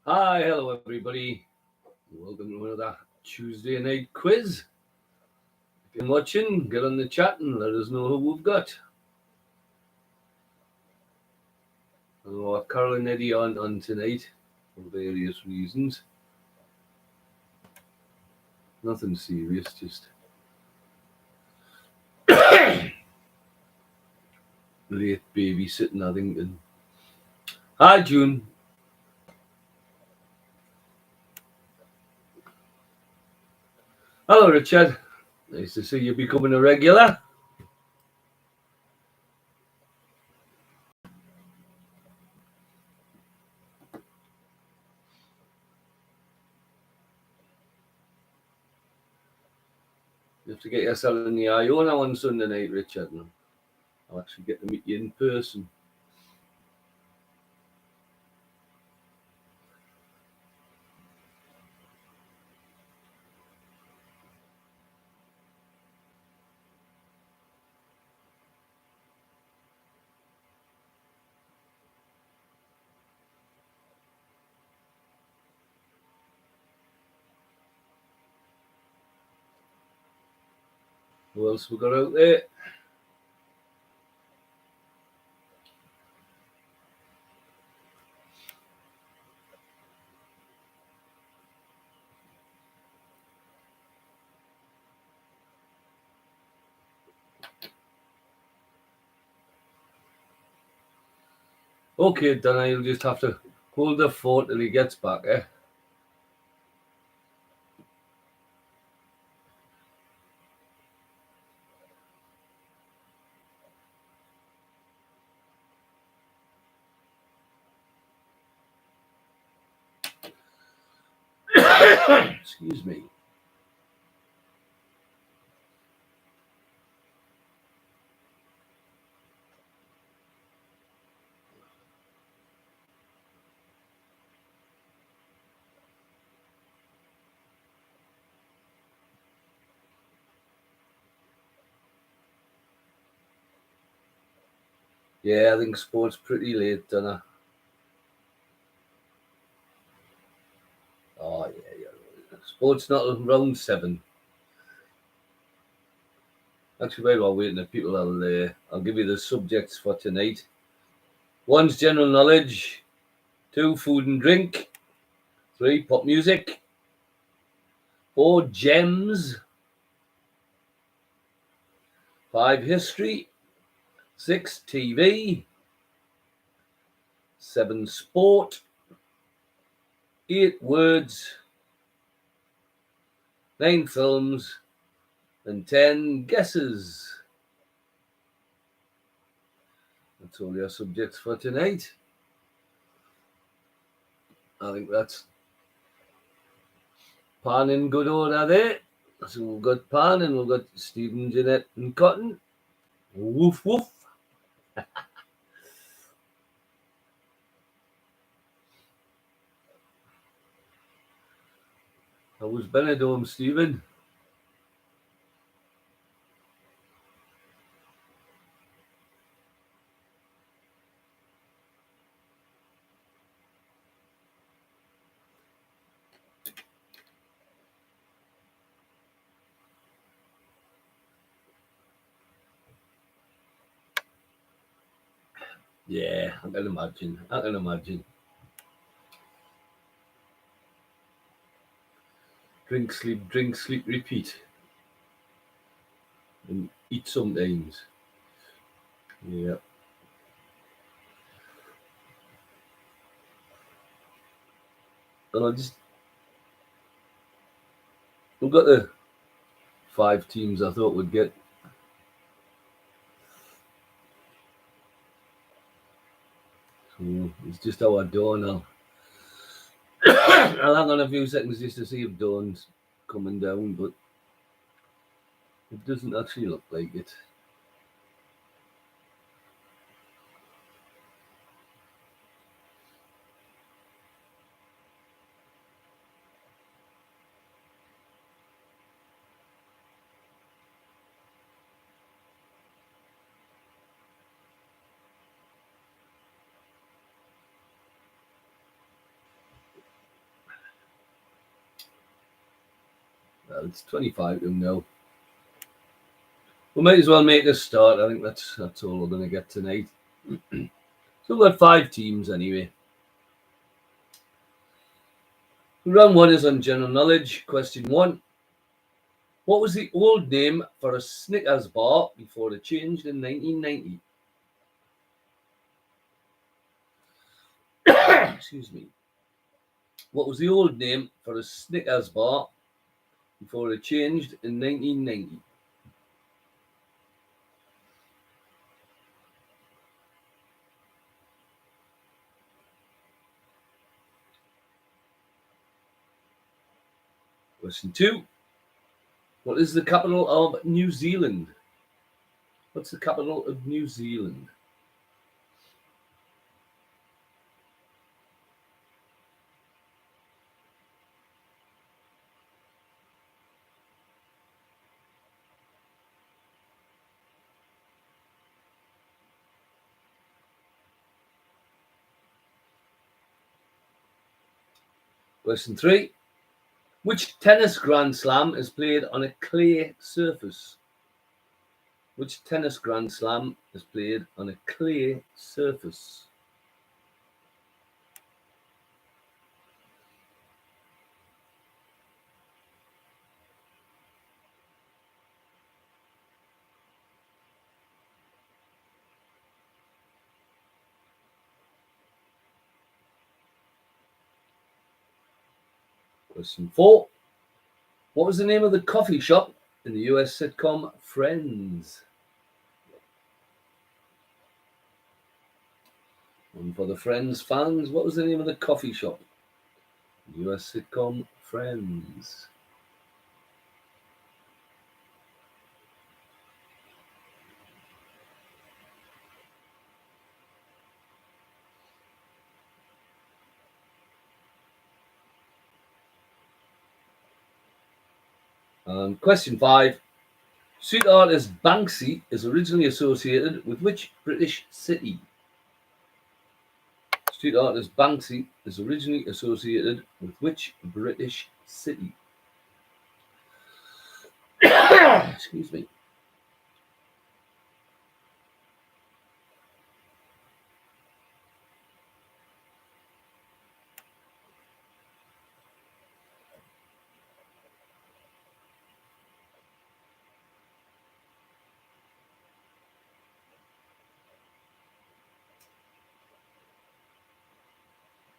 Hi, hello everybody. Welcome to another Tuesday night quiz. If you're watching, get on the chat and let us know who we've got. I've got Carol and Eddie on tonight for various reasons. Nothing serious, just late babysitting, I think. And hi, June. Hello, Richard. Nice to see you becoming a regular. You have to get yourself in the Iona on Sunday night, Richard. And I'll actually get to meet you in person. Who else we got out there? Okay, Dana, you'll just have to hold the fort till he gets back, eh? Excuse me. Yeah, I think sport's pretty late, don't I? Oh, yeah. Sport's not around 7. Actually, while we're waiting for people, I'll give you the subjects for tonight. 1's general knowledge. 2, food and drink. 3, pop music. 4, gems. 5, history. 6, TV. 7, sport. 8, words. 9, films. And 10, guesses. That's all your subjects for tonight. I think that's Pan in good order there. So we've got Pan and we've got Stephen, Jeanette, and Cotton. Woof woof. How was Benidorm, Stephen? Yeah, I can imagine. Drink, sleep, repeat. And eat sometimes. Yeah. And we've got the 5 teams I thought we'd get. So it's just our door now. I'll hang on a few seconds just to see if Dawn's coming down, but it doesn't actually look like it. Well, it's 25 to now. We might as well make a start. I think that's all we're going to get tonight. So we've got 5 teams anyway. Round 1 is on general knowledge. Question 1. What was the old name for a Snickers bar before it changed in 1990? Excuse me. What was the old name for a Snickers bar before it changed in 1990? Question 2. What is the capital of New Zealand? What's the capital of New Zealand? Question 3. Which tennis Grand Slam is played on a clay surface? Which tennis Grand Slam is played on a clay surface? Question 4. What was the name of the coffee shop in the US sitcom Friends? And for the Friends fans, what was the name of the coffee shop in the US sitcom Friends? Question 5. Street artist Banksy is originally associated with which British city? Street artist Banksy is originally associated with which British city? Excuse me.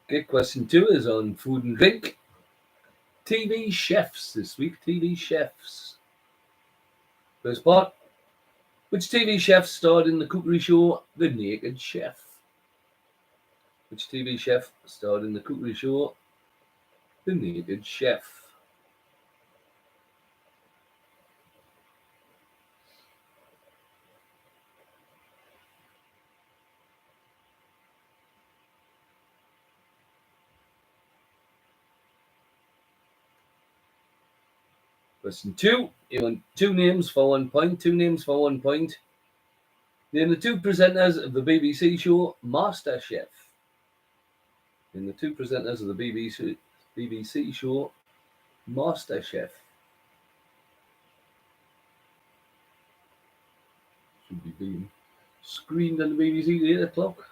Okay, question 2 is on food and drink. TV chefs this week. TV chefs. First part. Which TV chef starred in the cookery show The Naked Chef? Which TV chef starred in the cookery show The Naked Chef? Question 2. You want 2 names for 1 point. 2 names for 1 point. Name the 2 presenters of the BBC show MasterChef. Name the 2 presenters of the BBC show MasterChef. Should be being screened on the BBC at 8 o'clock.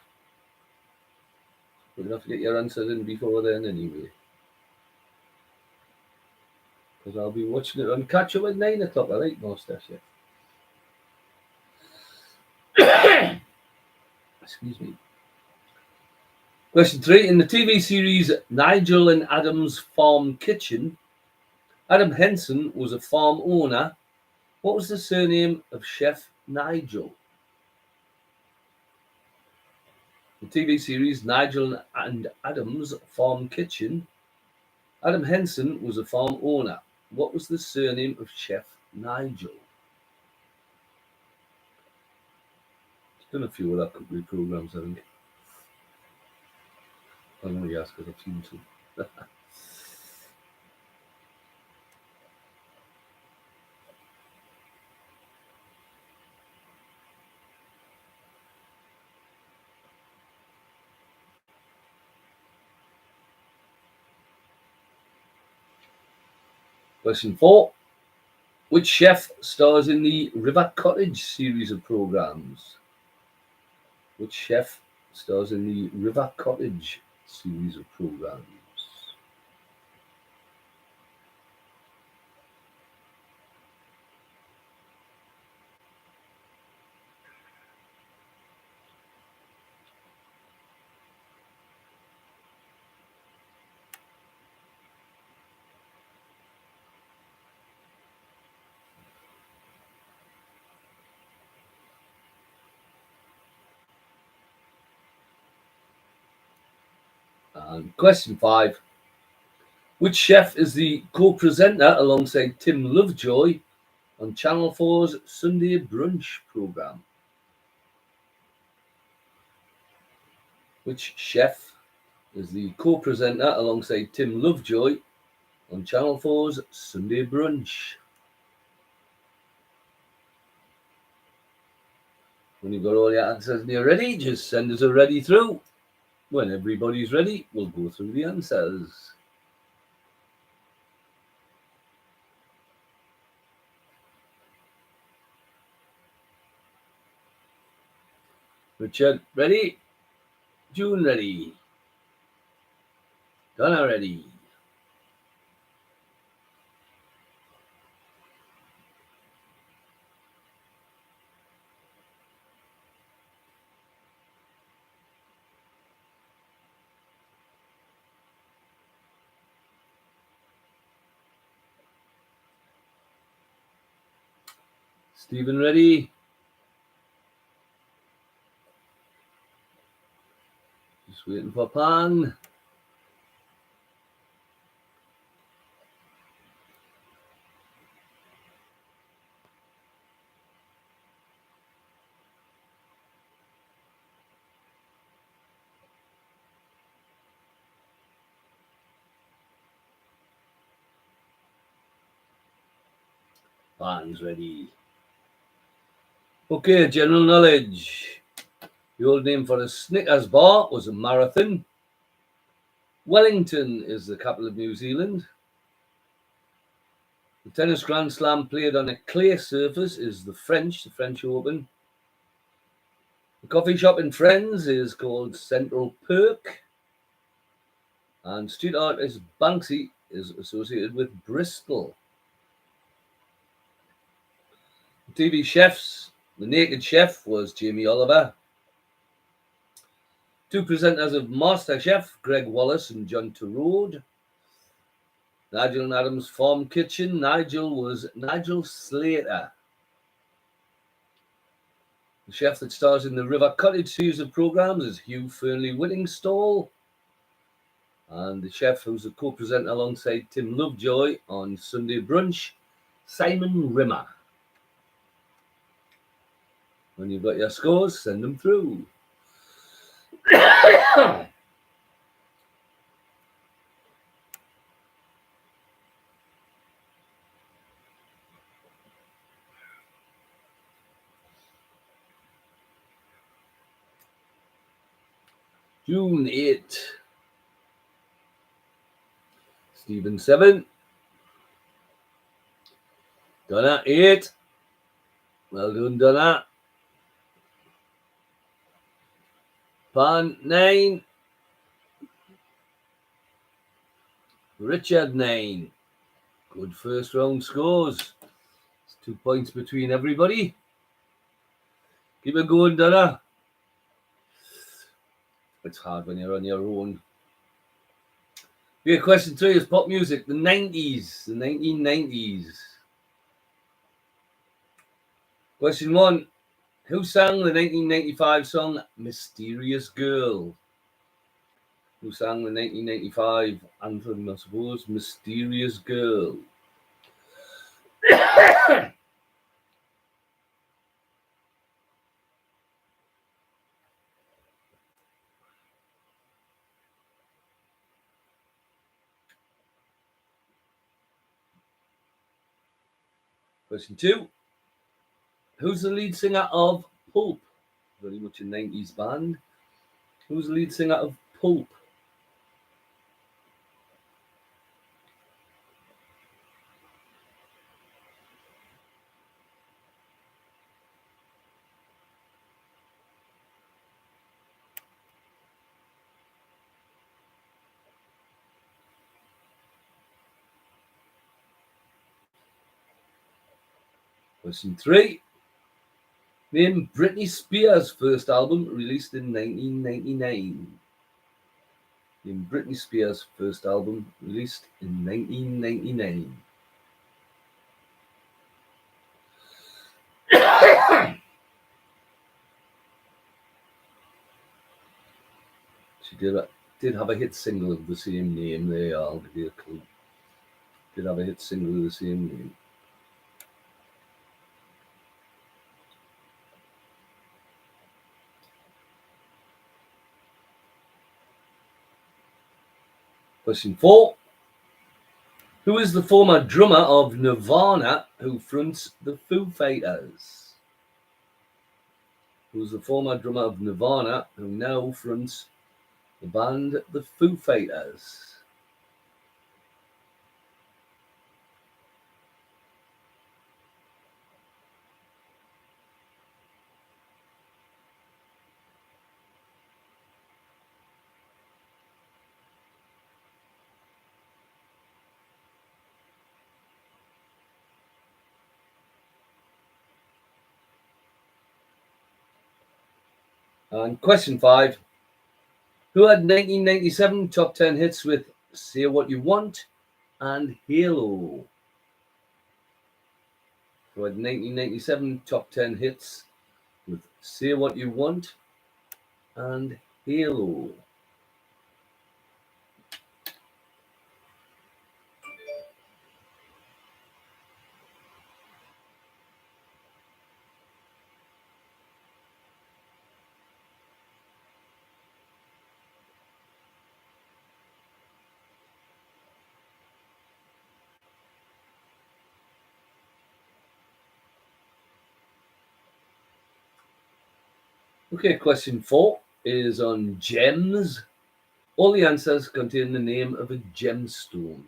You're going to have to get your answers in before then anyway. Because I'll be watching it on Catch Up at 9 o'clock. I like MasterChef. Excuse me. Question 3. In the TV series Nigel and Adam's Farm Kitchen, Adam Henson was a farm owner. What was the surname of Chef Nigel? The TV series Nigel and Adam's Farm Kitchen, Adam Henson was a farm owner. What was the surname of Chef Nigel? He's done a few other cookery programs, I think. I'm going to ask because I've seen some. Question 4. Which chef stars in the River Cottage series of programs? Which chef stars in the River Cottage series of programs? And question 5. Which chef is the co-presenter alongside Tim Lovejoy on Channel 4's Sunday Brunch programme? Which chef is the co-presenter alongside Tim Lovejoy on Channel 4's Sunday Brunch? When you've got all your answers and you're ready, just send us a ready through. When everybody's ready, we'll go through the answers. Richard, ready? June, ready? Donna, ready? Stephen, ready? Just waiting for Pan. Pan's ready. Okay, general knowledge. The old name for a Snickers bar was a Marathon. Wellington is the capital of New Zealand. The tennis Grand Slam played on a clay surface is the French Open. The coffee shop in Friends is called Central Perk. And street artist Banksy is associated with Bristol. The TV chefs, the Naked Chef was Jamie Oliver. 2 presenters of MasterChef, Greg Wallace and John Turode. Nigel and Adam's Farm Kitchen, Nigel was Nigel Slater. The chef that stars in the River Cottage series of programs is Hugh Fernley Whittingstall. And the chef who's a co-presenter alongside Tim Lovejoy on Sunday Brunch, Simon Rimmer. When you've got your scores, send them through. June 8. Stephen 7. Donna 8. Well done, Donna. Pan 9. Richard 9. Good first round scores. It's 2 points between everybody. Keep it going, Donna. It's hard when you're on your own. Okay, question 3 is pop music. The 90s, the 1990s. Question 1. Who sang the 1995 song Mysterious Girl? Who sang the 1995 anthem, I suppose, Mysterious Girl? Question 2. Who's the lead singer of Pulp? Very much a 90s band. Who's the lead singer of Pulp? Question 3. Name Britney Spears' first album released in 1999. Name Britney Spears' first album released in 1999. She did have a hit single of the same name there, I'll give you a clue. Did have a hit single of the same name. Question 4. Who is the former drummer of Nirvana who fronts the Foo Fighters? Who's the former drummer of Nirvana who now fronts the band the Foo Fighters? And question 5. Who had 1997 top 10 hits with Say What You Want and Halo? Who had 1997 top 10 hits with Say What You Want and Halo? Okay, question 4 is on gems. All the answers contain the name of a gemstone.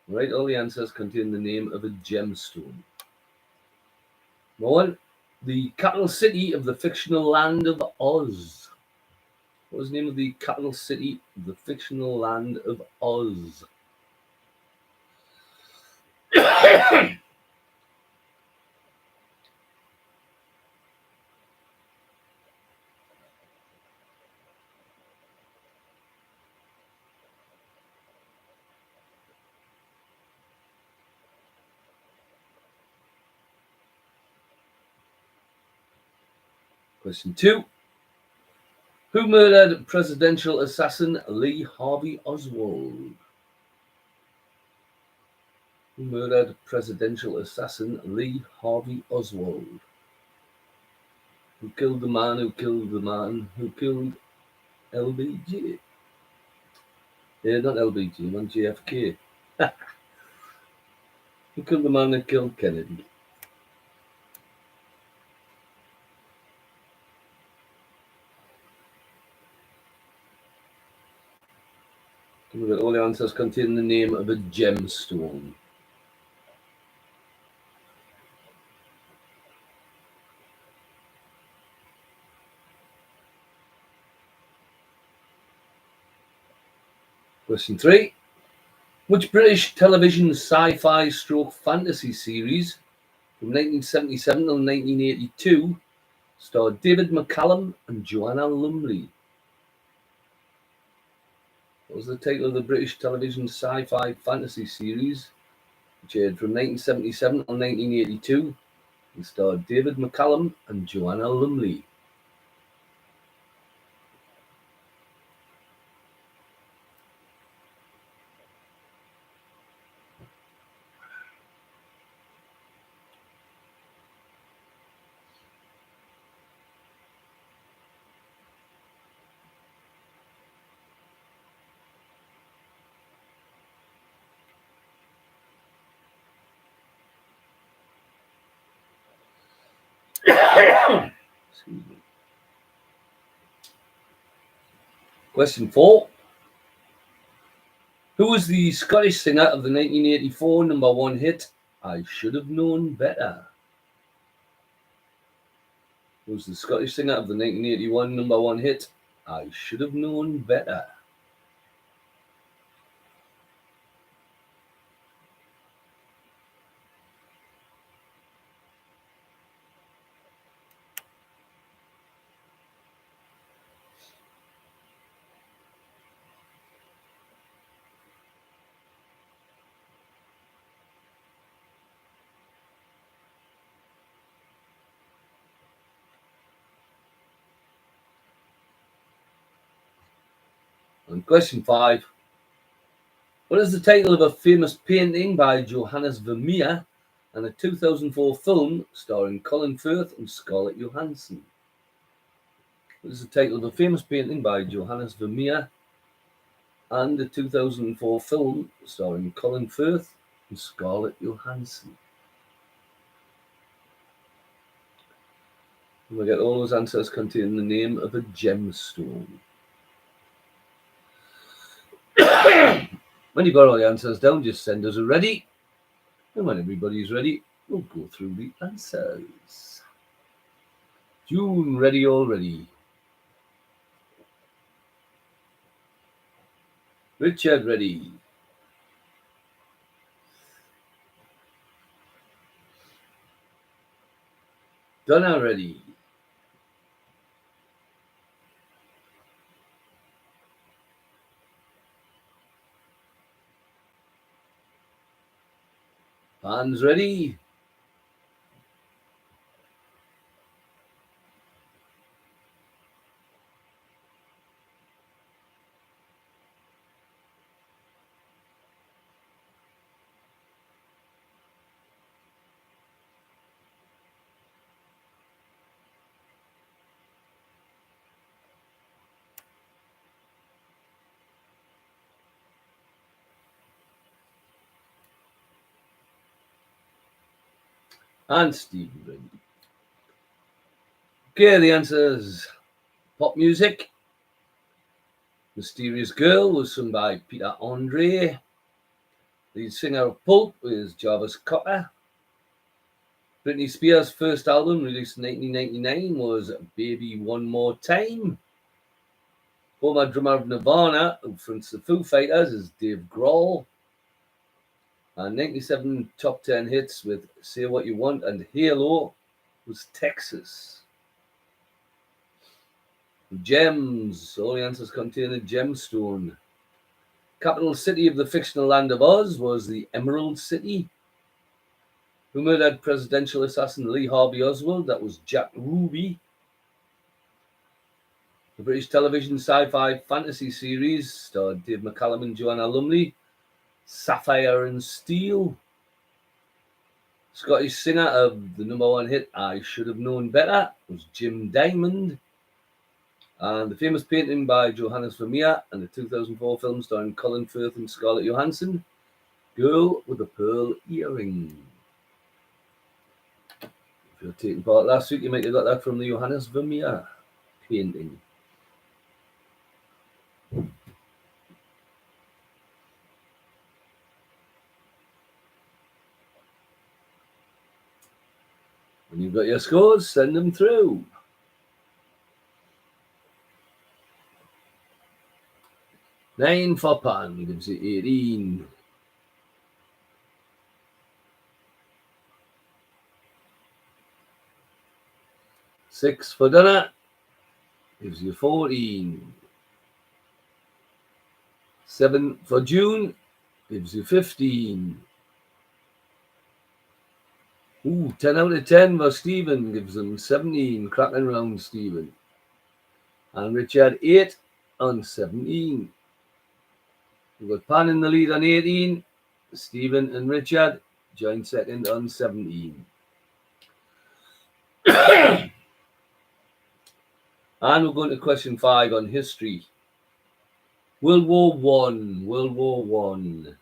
Right? All the answers contain the name of a gemstone. Number 1. The capital city of the fictional land of Oz. What was the name of the capital city of the fictional land of Oz? Question 2. Who murdered presidential assassin Lee Harvey Oswald? Who murdered presidential assassin Lee Harvey Oswald? Who killed the man who killed the man who killed LBJ? Yeah, not LBJ, man, JFK. Who killed the man that killed Kennedy? All the answers contain the name of a gemstone. Question 3. Which British television sci-fi stroke fantasy series from 1977 till 1982 starred David McCallum and Joanna Lumley? What was the title of the British television sci-fi fantasy series which aired from 1977 till 1982 and starred David McCallum and Joanna Lumley? Excuse me. Question 4. Who was the Scottish singer of the 1984 number 1 hit, I Should Have Known Better? Who was the Scottish singer of the 1981 number 1 hit, I Should Have Known Better? And question 5. What is the title of a famous painting by Johannes Vermeer and a 2004 film starring Colin Firth and Scarlett Johansson? What is the title of a famous painting by Johannes Vermeer and the 2004 film starring Colin Firth and Scarlett Johansson? And we get all those answers containing the name of a gemstone. When you've got all the answers down, just send us a ready. And when everybody's ready, we'll go through the answers. June, ready already. Richard, ready. Donna, ready. Pan's ready. And Stephen ready. Okay, the answers. Pop music. Mysterious Girl was sung by Peter Andre. Lead singer of Pulp was Jarvis Cocker. Britney Spears' first album, released in 1999, was Baby One More Time. Former drummer of Nirvana, who fronts the Foo Fighters, is Dave Grohl. And 97 top 10 hits with Say What You Want and Halo was Texas. Gems. All the answers contain a gemstone. Capital city of the fictional land of Oz was the Emerald City. Who murdered presidential assassin Lee Harvey Oswald? That was Jack Ruby. The British television sci-fi fantasy series starred Dave McCallum and Joanna Lumley. Sapphire and Steel. Scottish singer of the #1 hit I Should Have Known Better was Jim Diamond. And the famous painting by Johannes Vermeer and the 2004 film starring Colin Firth and Scarlett Johansson, Girl with a Pearl Earring. If you're taking part last week, you might have got that from the Johannes Vermeer painting. When you've got your scores, send them through. Nine for Pan gives you 18. Six for Donna gives you 14. 7 for June gives you 15. 10 out of 10 for Stephen gives them 17. Cracking round, Stephen. And Richard 8 on 17. We've got Pan in the lead on 18. Stephen and Richard join second on 17. And we're going to question 5 on history. World War One.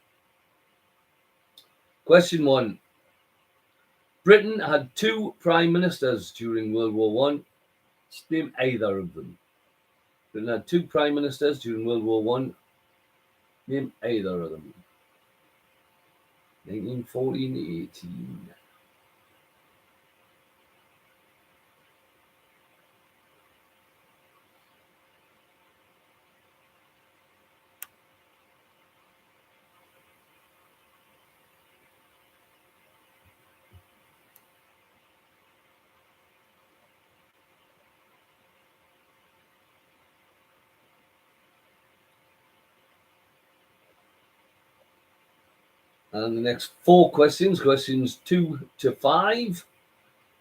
Question 1. Britain had 2 prime ministers during World War One. Just name either of them. Britain had 2 prime ministers during World War One. Name either of them. 1914, 18. And the next 4 questions, questions 2 to 5.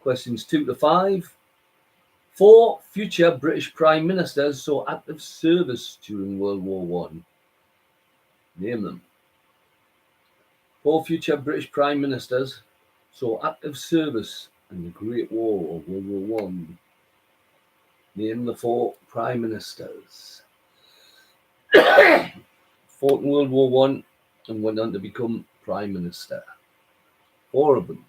Questions 2 to 5. 4 future British Prime Ministers saw active service during World War One. Name them. 4 future British Prime Ministers saw active service in the Great War of World War One. Name the 4 Prime Ministers. Fought in World War One and went on to become Prime Minister. 4 of them.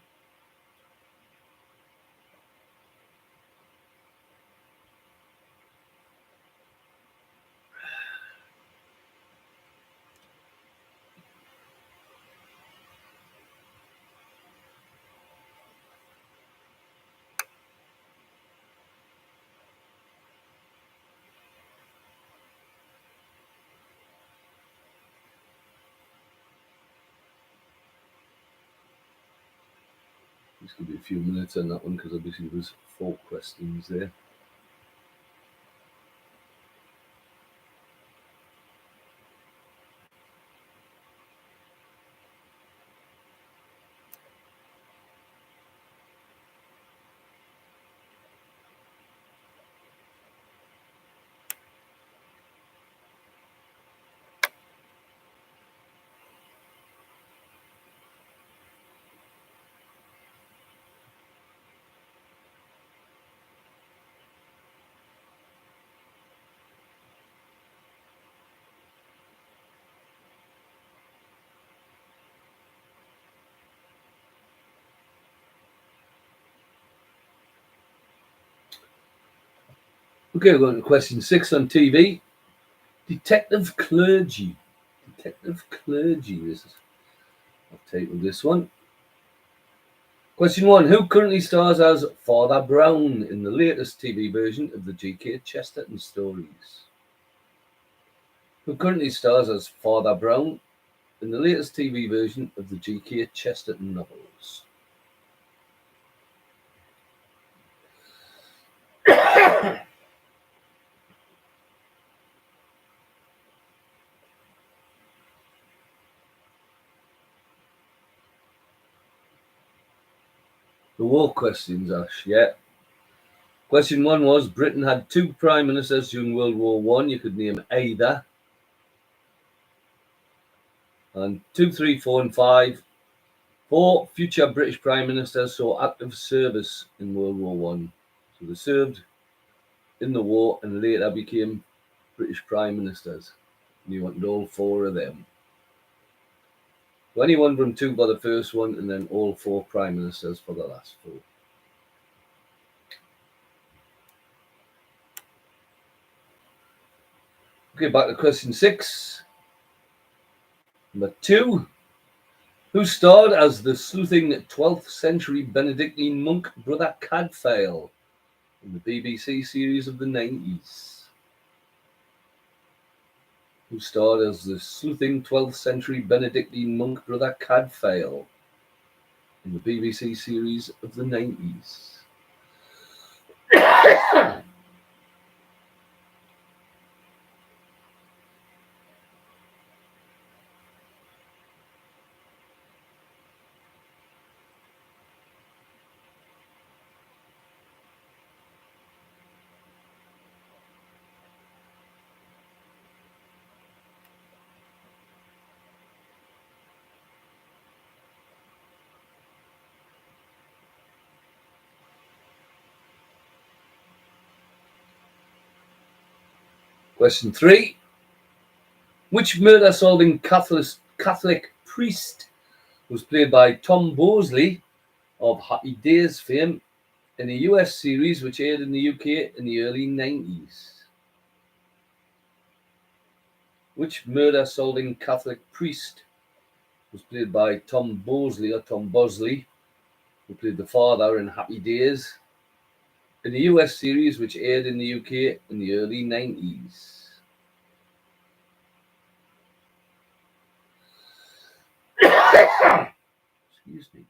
This could be a few minutes on that one because obviously there's 4 questions there. Okay, we're going to question 6 on TV. Detective Clergy. Detective Clergy. I've titled this one. Question 1. Who currently stars as Father Brown in the latest TV version of the G.K. Chesterton stories? Who currently stars as Father Brown in the latest TV version of the G.K. Chesterton novels? The war questions, Ash, yeah. Question 1 was Britain had 2 prime ministers during World War One. You could name either. And 2, 3, 4, and 5. 4 future British prime ministers saw active service in World War One. So they served in the war and later became British prime ministers. And you wanted all 4 of them. So anyone from 2 for the first one, and then all 4 prime ministers for the last 4. Okay, back to question 6. Number 2. Who starred as the sleuthing 12th century Benedictine monk Brother Cadfael in the BBC series of the 90s? Who starred as the sleuthing 12th century Benedictine monk Brother Cadfael in the BBC series of the 90s? Question 3. Which murder-solving Catholic priest was played by Tom Bosley of Happy Days fame in a US series which aired in the UK in the early 90s? Which murder-solving Catholic priest was played by Tom Bosley, who played the father in Happy Days, in the US series which aired in the UK in the early 90s? Excuse me.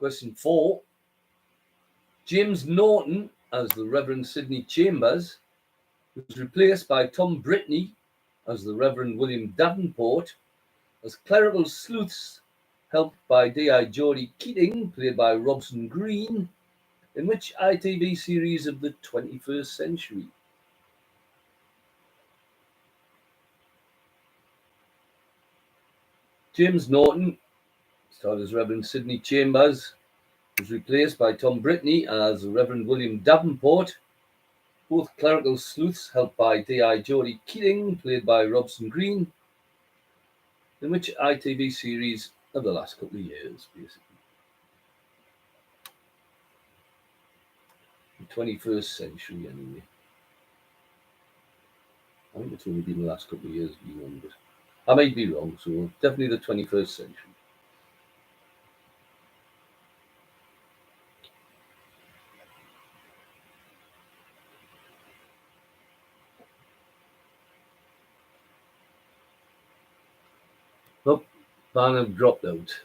Question 4. James Norton as the Reverend Sidney Chambers was replaced by Tom Brittney as the Reverend William Davenport as clerical sleuths, helped by D.I. Jody Keating, played by Robson Green, in which ITV series of the 21st century? James Norton, starred as Reverend Sidney Chambers, was replaced by Tom Brittney as Reverend William Davenport, both clerical sleuths helped by D.I. Jody Keating, played by Robson Green, in which ITV series of the last couple of years, basically. The 21st century, anyway. I think it's only been the last couple of years, but I might be wrong, so definitely the 21st century. Oh, Barn have dropped out.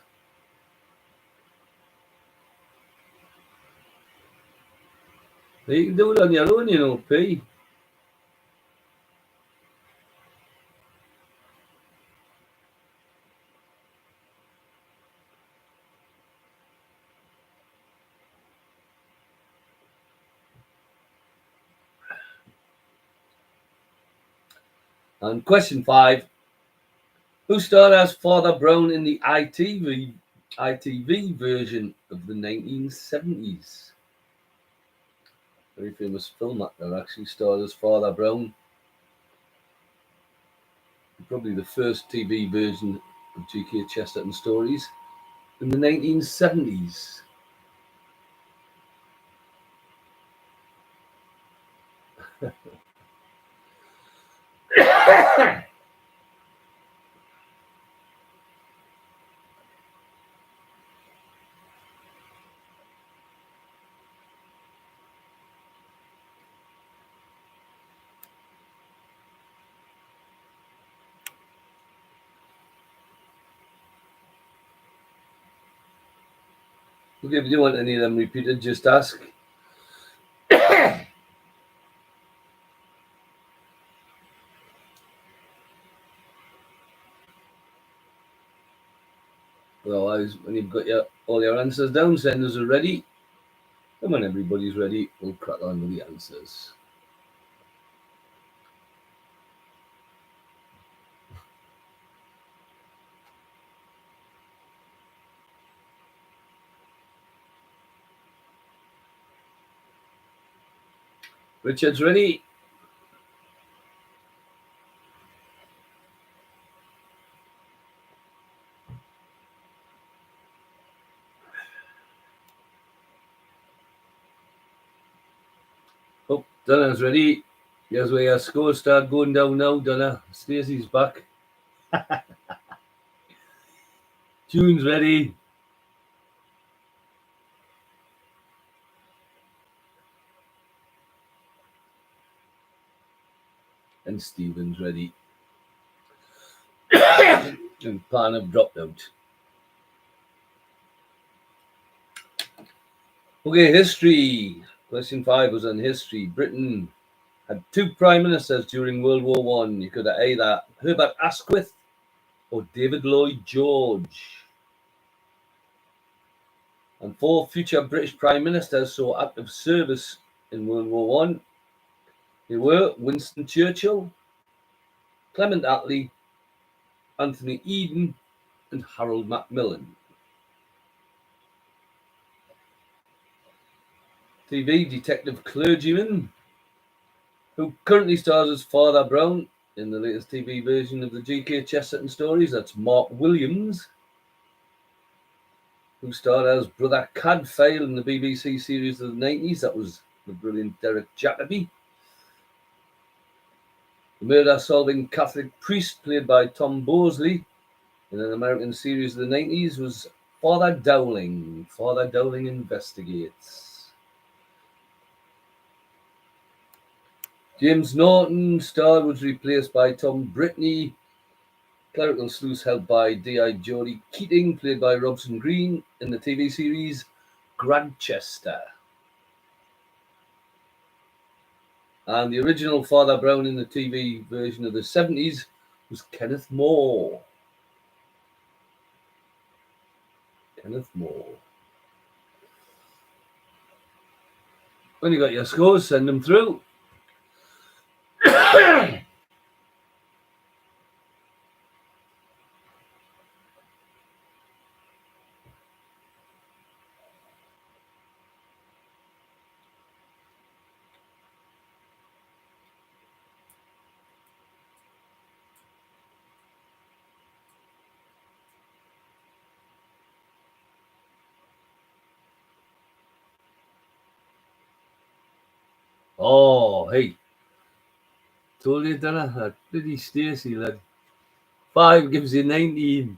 You can do it on your own, P. And question 5. Who starred as Father Brown in the ITV version of the 1970s? Very famous film actor actually starred as Father Brown. Probably the first TV version of G.K. Chesterton stories in the 1970s. Okay, if you don't want any of them repeated, just ask. Otherwise, when you've got all your answers down, senders are ready. And when everybody's ready, we'll crack on with the answers. Richard's ready. Oh, Donna's ready. Here's where your scores start going down now, Donna. Stacey's back. Tune's ready. And Stephen's ready. And Pan have dropped out. Okay, history. Question 5 was on history. Britain had 2 prime ministers during World War One. You could have either Herbert Asquith or David Lloyd George. And 4 future British prime ministers saw active service in World War One. They were Winston Churchill, Clement Attlee, Anthony Eden, and Harold Macmillan. TV detective clergyman who currently stars as Father Brown in the latest TV version of the G.K. Chesterton stories. That's Mark Williams, who starred as Brother Cadfael in the BBC series of the 90s. That was the brilliant Derek Jacobi. The murder-solving Catholic priest played by Tom Bosley in an American series of the 90s was Father Dowling. Father Dowling Investigates. James Norton star was replaced by Tom Brittney. Clerical sleuth helped by D.I. Jody Keating, played by Robson Green in the TV series Grantchester. And the original Father Brown in the TV version of the 70s was Kenneth Moore. Kenneth Moore. When you got your scores, send them through. Oh, hey. Told you, didn't I? That bloody Stacey, lad. 5 gives you 19.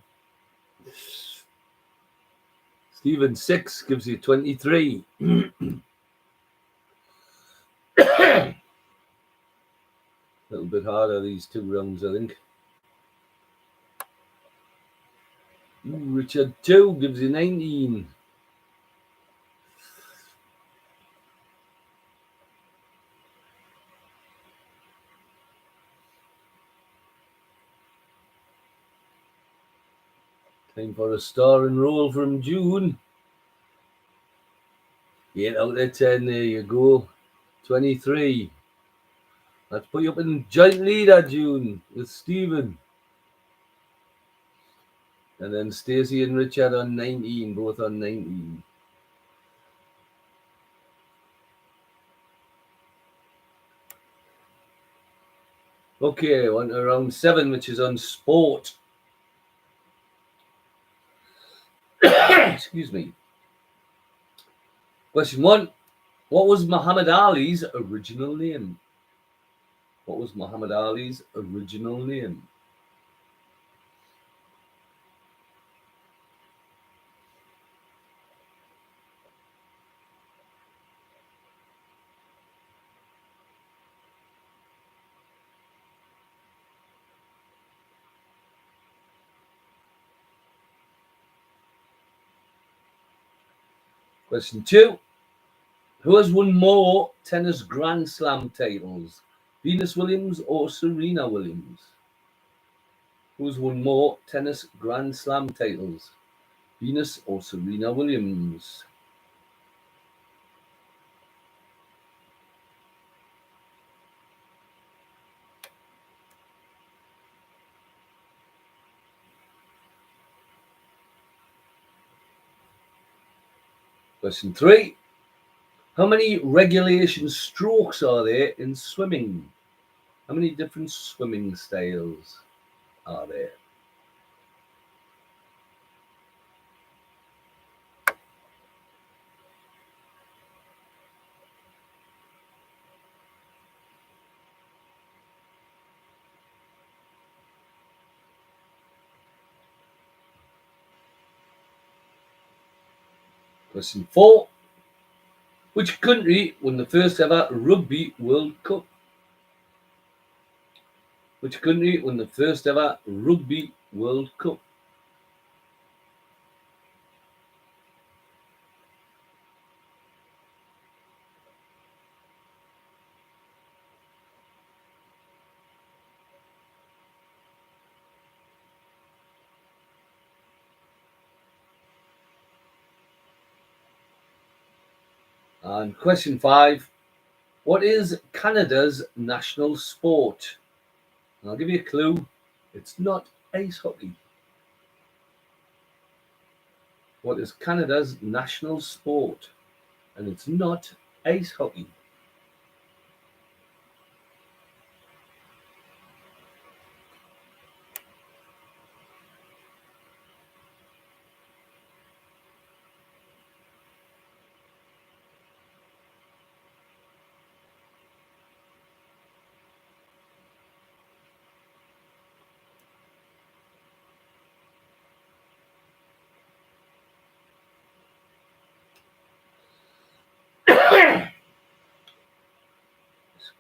Stephen, 6 gives you 23. A little bit harder, these 2 rounds, I think. Richard, 2 gives you 19. Time for a star and roll from June. 8 out of 10, there you go. 23. Let's put you up in joint leader, June, with Stephen. And then Stacey and Richard on 19, both on 19. Okay, on to round 7, which is on sport. Excuse me. Question 1. What was Muhammad Ali's original name? What was Muhammad Ali's original name? Question 2. Who has won more tennis Grand Slam titles? Venus Williams or Serena Williams? Who has won more tennis Grand Slam titles? Venus or Serena Williams? Question 3. How many regulation strokes are there in swimming? How many different swimming styles are there? Question 4. Which country won the first ever Rugby World Cup? Which country won the first ever Rugby World Cup? And question 5. What is Canada's national sport? And I'll give you a clue. It's not ice hockey. What is Canada's national sport? And it's not ice hockey.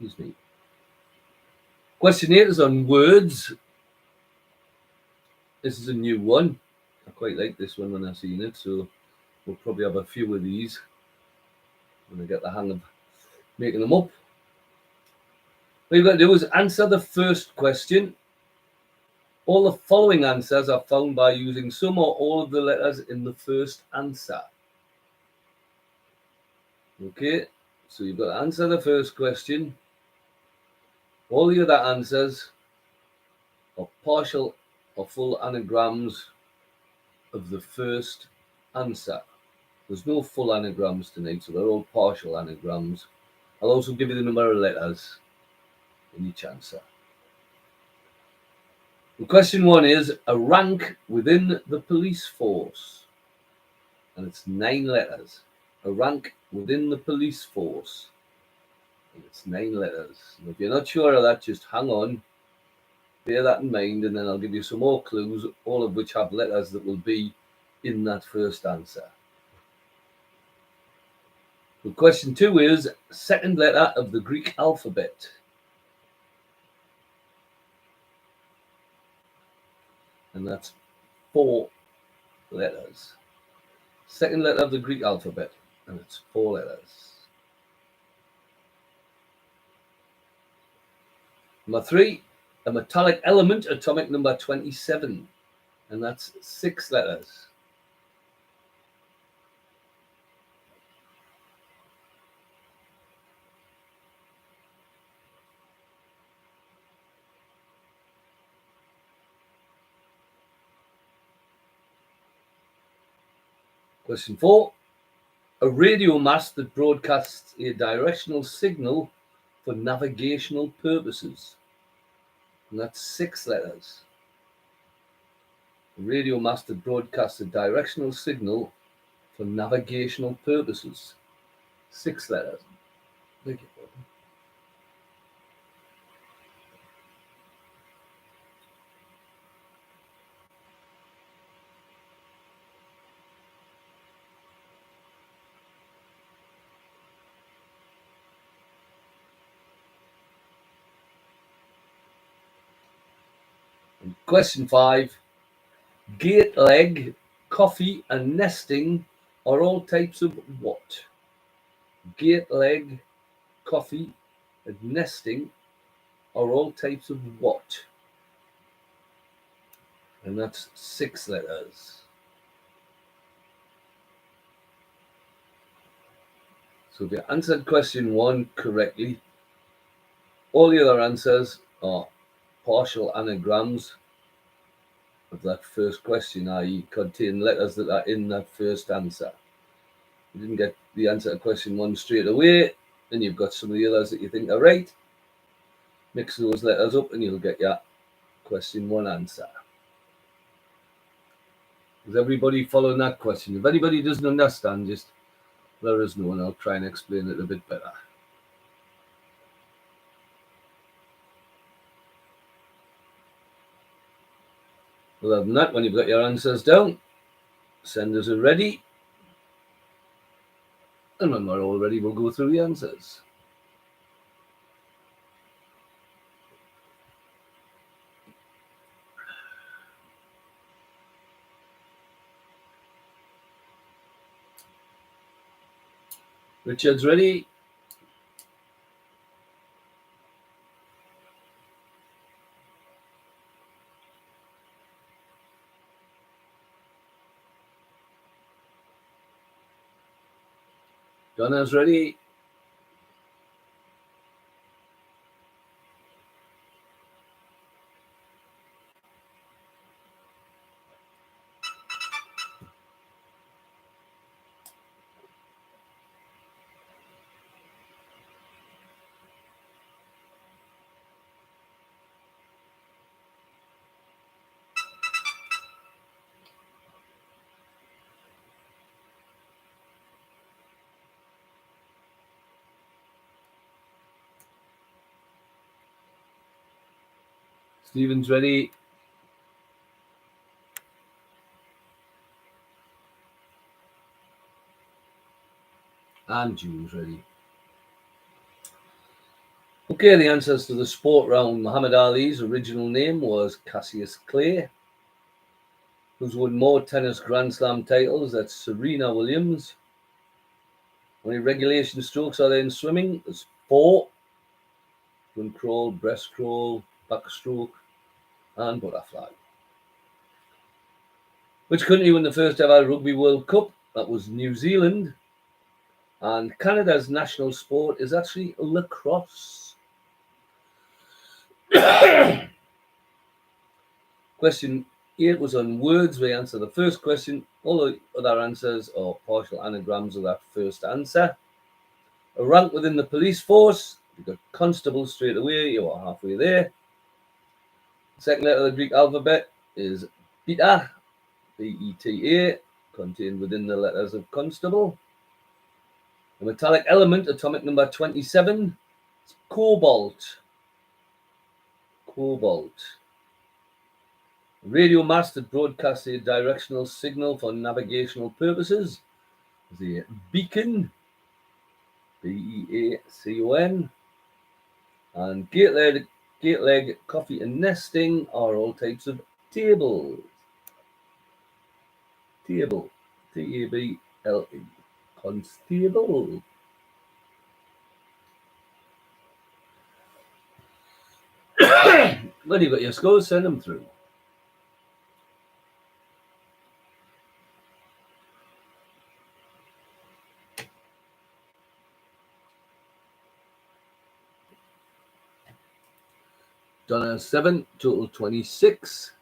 Excuse me. Question 8 is on words. This is a new one. I quite like this one when I seen it, so We'll probably have a few of these when I get the hang of making them up. What you've got to do is answer the first question. All the following answers are found by using some or all of the letters in the first answer. Okay, so you've got to answer the first question. All the other answers are partial or full anagrams of the first answer. There's no full anagrams tonight, so they're all partial anagrams. I'll also give you the number of letters in each answer. The question 1 is a rank within the police force, and it's 9 letters. A rank within the police force, and it's 9 letters. And if you're not sure of that, just hang on, bear that in mind, and then I'll give you some more clues, all of which have letters that will be in that first answer. The question 2 is second letter of the Greek alphabet. And that's 4 letters. Second letter of the Greek alphabet, and it's 4 letters. Number 3, a metallic element, atomic number 27, and that's 6 letters. Question 4, a radio mast that broadcasts a directional signal for navigational purposes, and that's 6 letters. A radio mast that broadcasts a directional signal for navigational purposes, 6 letters. Thank you. And question 5, gate leg, coffee, and nesting are all types of what? Gate leg, coffee, and nesting are all types of what? And that's 6 letters. So if you answered question 1 correctly, all the other answers are partial anagrams of that first question, i.e. contain letters that are in that first answer. You didn't get the answer to question 1 straight away, then you've got some of the others that you think are right. Mix those letters up and you'll get your question 1 answer. Is everybody following that question? If anybody doesn't understand, just let us know and I'll try and explain it a bit better. Other than that, when you've got your answers down, send us a ready. And when we're all ready, we'll go through the answers. Richard's ready. Donna's ready. Stephen's ready. And June's ready. Okay, the answers to the sport round. Muhammad Ali's original name was Cassius Clay. Who's won more tennis Grand Slam titles? That's Serena Williams. How many regulation strokes are there in swimming? There's 4. Front crawl, breaststroke, backstroke, and butterfly. Which country won the first ever Rugby World Cup? That was New Zealand. And Canada's national sport is actually lacrosse. Question 8 was on words. We answer the first question. All the other answers are partial anagrams of that first answer. A rank within the police force. You got constable straight away. You are halfway there. Second letter of the Greek alphabet is beta. B-E-T-A. Contained within the letters of constable. A metallic element, atomic number 27. It's cobalt. Cobalt. A radio mast that broadcasts a directional signal for navigational purposes is a beacon. B-E-A-C-O-N. And gate leg, coffee, and nesting are all types of tables. Table. T-A-B-L-E. Constable. When you got your scores, send them through. Donna 7, total 26.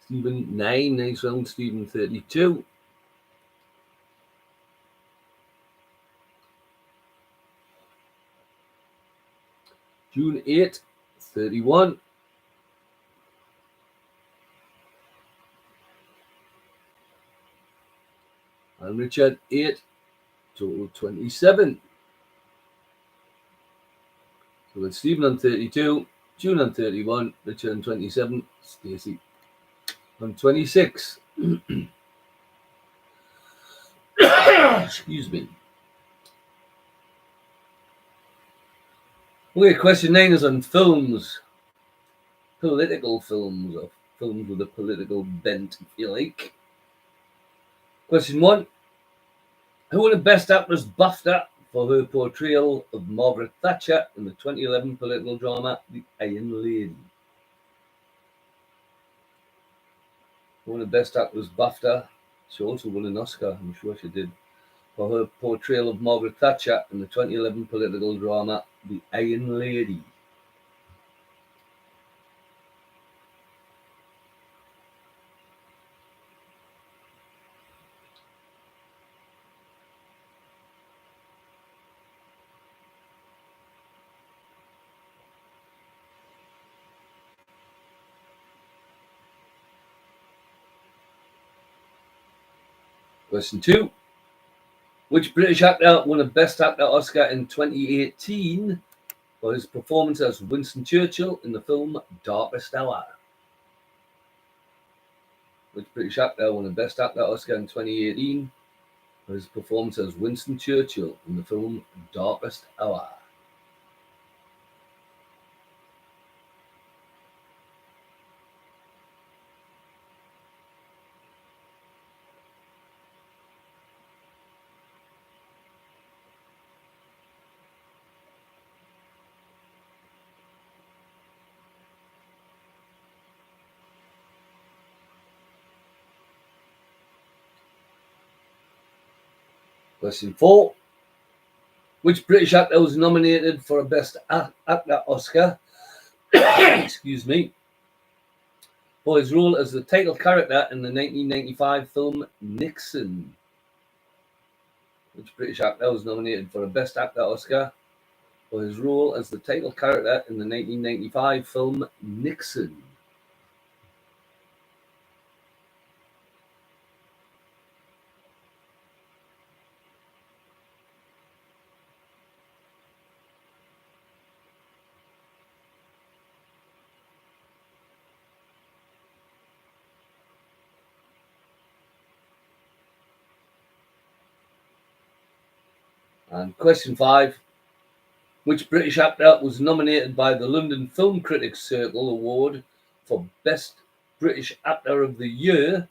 Stephen 9, nice round. Stephen 32. June 8, 31. And Richard 8, total 27. So with Stephen on 32, June on 31, Richard on 27, Stacey on 26. Excuse me. Okay, question 9 is on films. Political films, or films with a political bent, if you like. Question 1. Who won the Best Actress BAFTA for her portrayal of Margaret Thatcher in the 2011 political drama The Iron Lady? Who won the Best Actress BAFTA? She also won an Oscar, I'm sure she did, for her portrayal of Margaret Thatcher in the 2011 political drama The Iron Lady. Question 2. Which British actor won a Best Actor Oscar in 2018 for his performance as Winston Churchill in the film Darkest Hour? Which British actor won a Best Actor Oscar in 2018 for his performance as Winston Churchill in the film Darkest Hour? Question 4. Which British actor was nominated for a Best Actor Oscar excuse me, for his role as the title character in the 1995 film Nixon? Which British actor was nominated for a Best Actor Oscar for his role as the title character in the 1995 film Nixon? And question 5. Which British actor was nominated by the London Film Critics Circle Award for Best British Actor of the Year,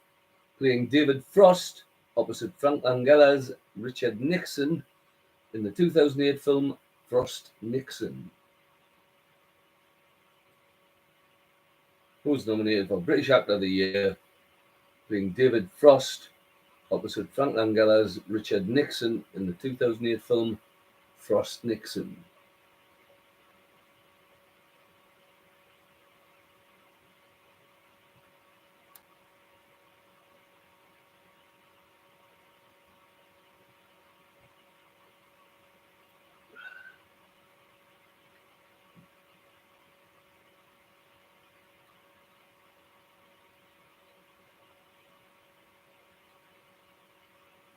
playing David Frost opposite Frank Langella's Richard Nixon in the 2008 film Frost Nixon. Who was nominated for British Actor of the Year, playing David Frost opposite Frank Langella's Richard Nixon in the 2008 film Frost Nixon?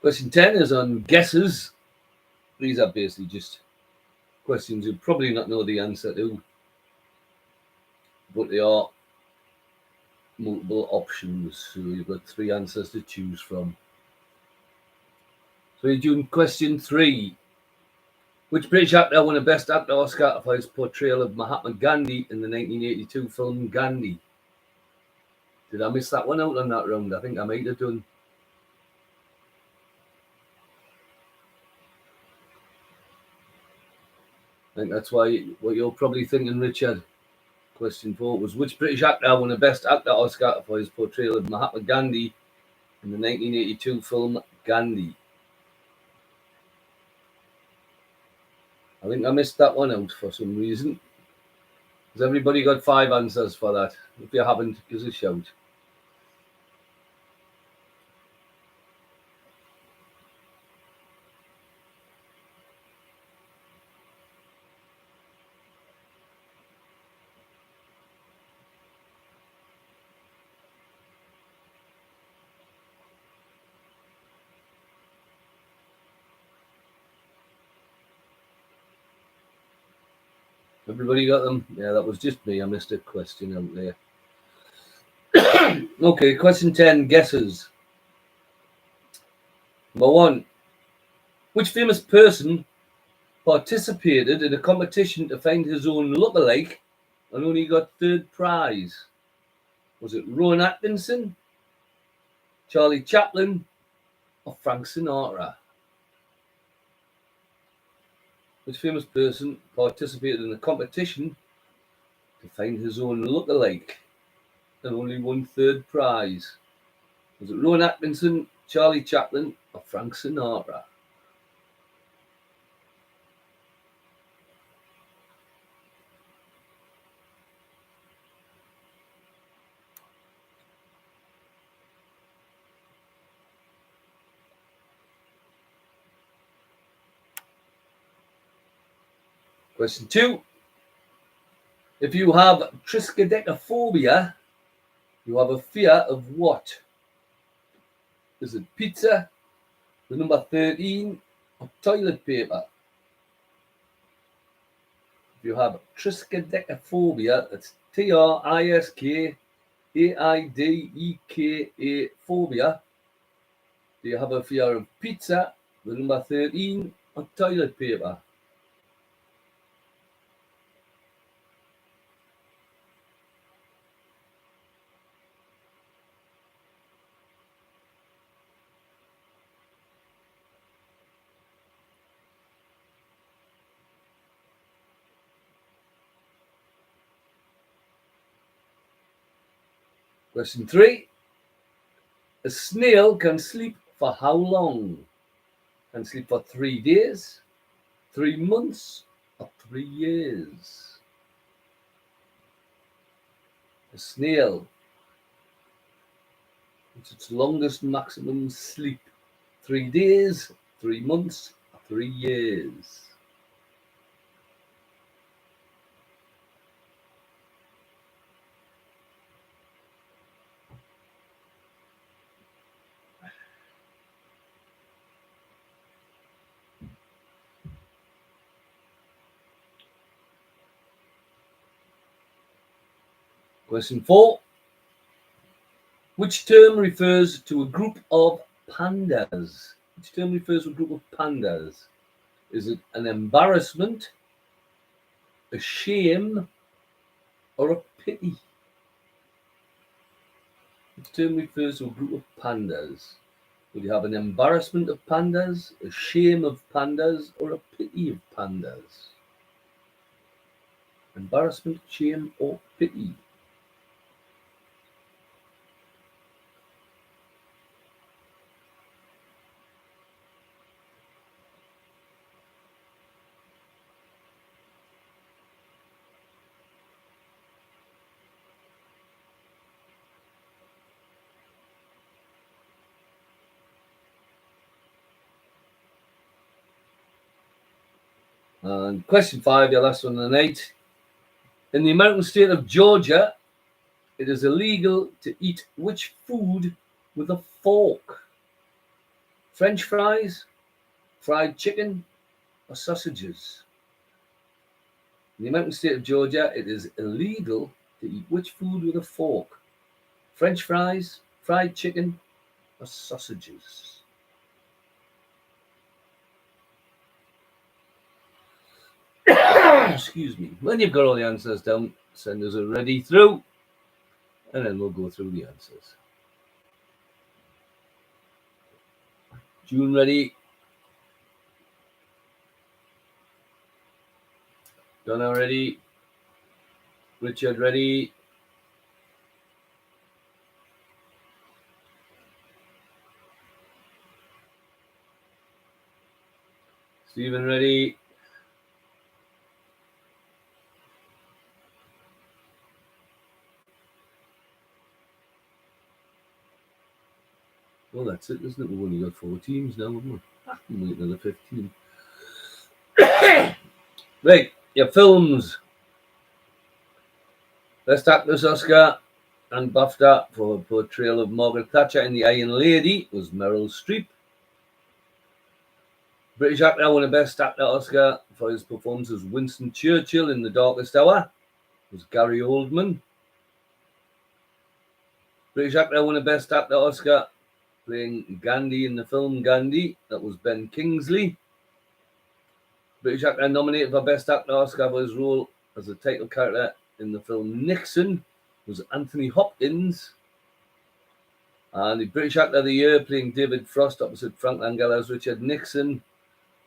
Question 10 is on guesses. These are basically just questions you probably not know the answer to, but they are multiple options, so you've got 3 answers to choose from. So you're doing question 3. Which British actor won a Best Actor Oscar for his portrayal of Mahatma Gandhi in the 1982 film Gandhi? Did I miss that one out on that round? I think I might have done. I think that's what you're probably thinking, Richard. Question 4 was, which British actor won a Best Actor Oscar for his portrayal of Mahatma Gandhi in the 1982 film Gandhi? I think I missed that one out for some reason. Has everybody got 5 answers for that? If you haven't, give us a shout. Everybody got them? Yeah, that was just me. I missed a question out there. Okay, question 10, guesses. Number 1. Which famous person participated in a competition to find his own lookalike and only got 3rd prize? Was it Rowan Atkinson, Charlie Chaplin, or Frank Sinatra? Which famous person participated in a competition to find his own lookalike and only won 3rd prize? Was it Rowan Atkinson, Charlie Chaplin, or Frank Sinatra? Question 2. If you have triskaidekaphobia, you have a fear of what? Is it pizza, the number 13, or toilet paper? If you have triskaidekaphobia, that's Triskaideka phobia. Do you have a fear of pizza, the number 13, or toilet paper? Question 3. A snail can sleep for how long? Can sleep for 3 days, 3 months, or 3 years? A snail, it's its longest maximum sleep. 3 days, 3 months, or 3 years? Question 4. Which term refers to a group of pandas? Which term refers to a group of pandas? Is it an embarrassment, a shame, or a pity? The term refers to a group of pandas. Would you have an embarrassment of pandas, a shame of pandas, or a pity of pandas? Embarrassment, shame, or pity? And question 5, your last one of the night. In the American state of Georgia, it is illegal to eat which food with a fork? French fries, fried chicken, or sausages? In the American state of Georgia, it is illegal to eat which food with a fork? French fries, fried chicken, or sausages? Excuse me. When you've got all the answers down, send us a ready through, and then we'll go through the answers. June ready? Donna ready? Richard ready? Stephen ready? Well, that's it, isn't it? We've only got 4 teams now, haven't we? We'll get another 15. Right, your films. Best Actress Oscar and BAFTA for portrayal of Margaret Thatcher in The Iron Lady was Meryl Streep. British actor won a Best Actor Oscar for his performance as Winston Churchill in The Darkest Hour was Gary Oldman. British actor won a Best Actor Oscar playing Gandhi in the film Gandhi. That was Ben Kingsley. British actor nominated for Best Actor Oscar for his role as the title character in the film Nixon was Anthony Hopkins. And the British actor of the year playing David Frost opposite Frank Langella as Richard Nixon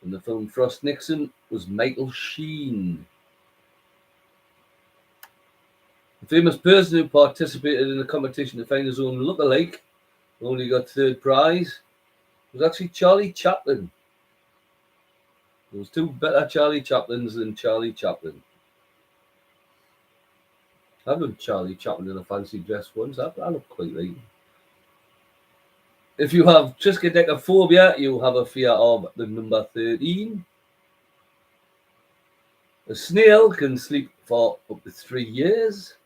in the film Frost Nixon was Michael Sheen. The famous person who participated in the competition to find his own look-alike, who only got third prize, was actually Charlie Chaplin. There was 2 better Charlie Chaplins than Charlie Chaplin. I've done Charlie Chaplin in a fancy dress once. I look quite like him. If you have triskaidekaphobia, you have a fear of the number 13. A snail can sleep for up to 3 years.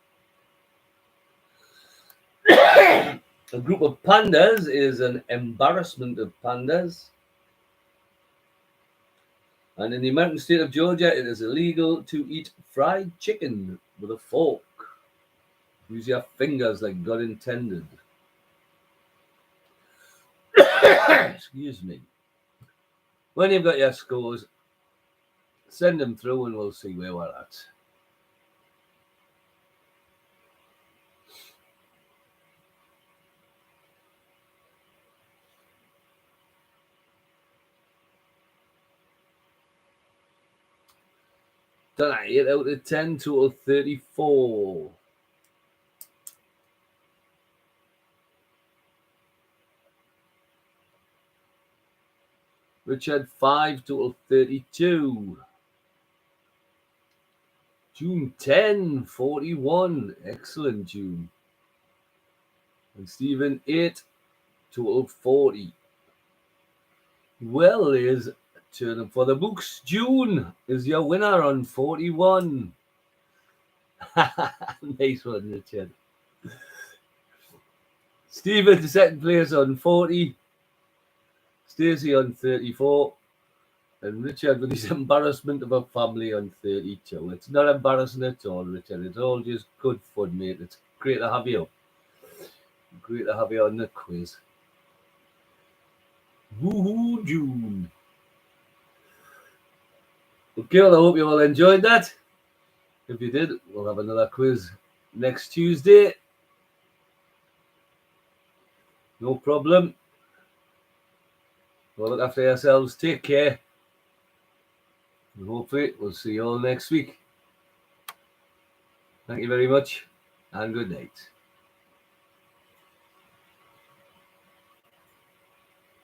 A group of pandas is an embarrassment of pandas. And in the American state of Georgia, it is illegal to eat fried chicken with a fork. Use your fingers like God intended. Excuse me. When you've got your scores, send them through and we'll see where we're at. Tonight, 8 out of 10, total 34. Richard, 5, total 32. June, 10, 41. Excellent, June. And Stephen, 8, total 40. Well, there's turning for the books. June is your winner on 41. Nice one, Richard. Stephen, second place on 40. Stacey on 34. And Richard with his embarrassment of a family on 32. It's not embarrassing at all, Richard. It's all just good fun, mate. It's great to have you. Great to have you on the quiz. Woohoo, June. Okay, well, I hope you all enjoyed that. If you did, we'll have another quiz next Tuesday. No problem. Well, look after yourselves. Take care. And hopefully we'll see you all next week. Thank you very much and good night.